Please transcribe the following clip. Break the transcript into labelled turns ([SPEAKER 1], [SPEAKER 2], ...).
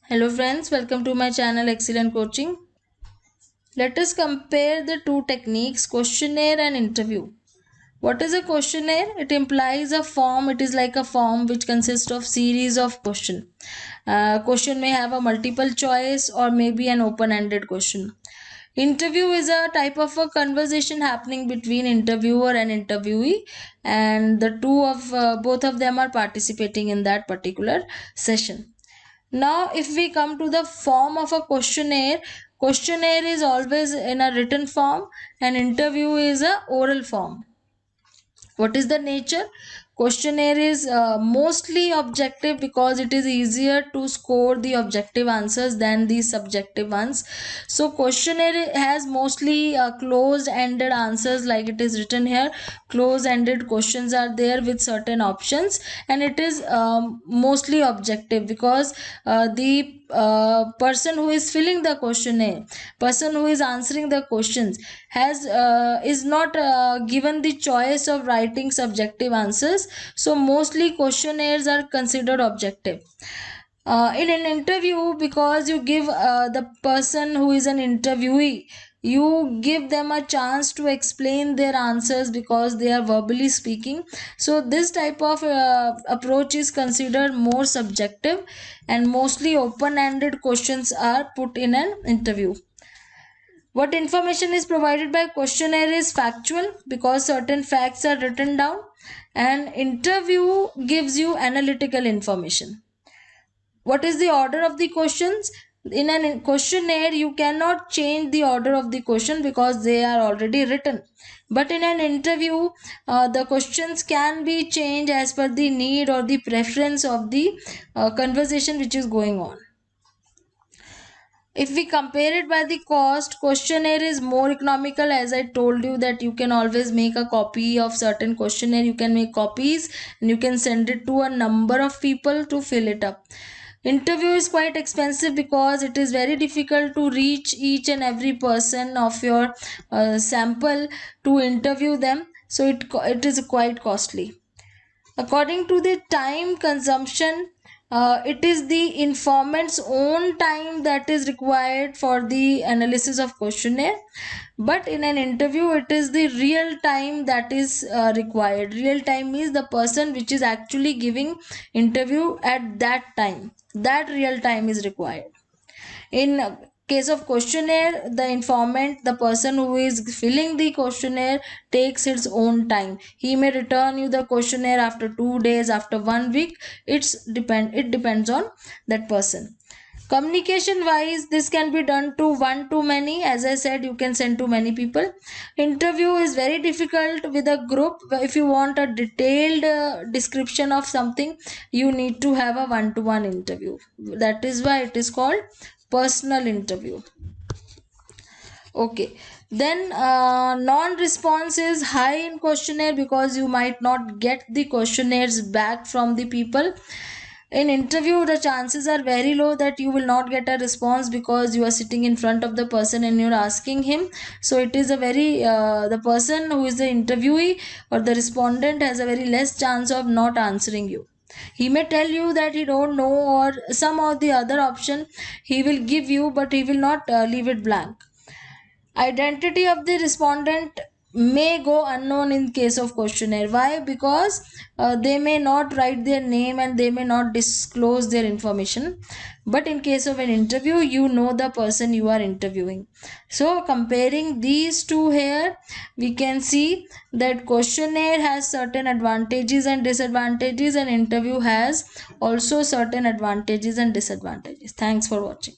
[SPEAKER 1] Hello friends, welcome to my channel Excellent Coaching. Let us compare the two techniques, questionnaire and interview. What is a questionnaire? It implies a form. It is like a form which consists of series of question. Question may have a multiple choice or maybe an open-ended question. Interview is a type of a conversation happening between interviewer and interviewee, and the both of them are participating in that particular session. Now, if we come to the form of a questionnaire, questionnaire is always in a written form and interview is a oral form. What is the nature? Questionnaire is mostly objective because it is easier to score the objective answers than the subjective ones. So questionnaire has mostly closed ended answers, like it is written here. Closed ended questions are there with certain options, and it is mostly objective because the person who is filling the questionnaire, person who is answering the questions, has is not given the choice of writing subjective answers. So mostly questionnaires are considered objective. In an interview, because you give the person who is an interviewee, you give them a chance to explain their answers because they are verbally speaking. So this type of approach is considered more subjective, and mostly open-ended questions are put in an interview. What information is provided by questionnaire is factual because certain facts are written down, and interview gives you analytical information. What is the order of the questions? In a questionnaire, you cannot change the order of the question because they are already written. But in an interview, the questions can be changed as per the need or the preference of the conversation which is going on. If we compare it by the cost, questionnaire is more economical. As I told you that you can always make a copy of certain questionnaire, you can make copies and you can send it to a number of people to fill it up. Interview is quite expensive because it is very difficult to reach each and every person of your sample to interview them, so it is quite costly. According to the time consumption, it is the informant's own time that is required for the analysis of questionnaire. But in an interview, it is the real time that is required. Real time means the person which is actually giving interview at that time. That real time is required. In case of questionnaire, the informant, the person who is filling the questionnaire, takes his own time. He may return you the questionnaire after 2 days, after 1 week. It depends on that person. Communication wise, this can be done to one to many. As I said, you can send to many people. Interview is very difficult with a group. If you want a detailed description of something, you need to have a one to one interview. That is why it is called personal interview. Okay, then non-response is high in questionnaire because you might not get the questionnaires back from the people. In interview, the chances are very low that you will not get a response because you are sitting in front of the person and you're asking him. So it is a very the person who is the interviewee or the respondent has a very less chance of not answering you. He may tell you that he don't know, or some or the other option he will give you, but he will not leave it blank. Identity of the respondent may go unknown in case of questionnaire. Why? Because they may not write their name and they may not disclose their information. But in case of an interview, you know the person you are interviewing. So comparing these two here, we can see that questionnaire has certain advantages and disadvantages, and interview has also certain advantages and disadvantages. Thanks for watching.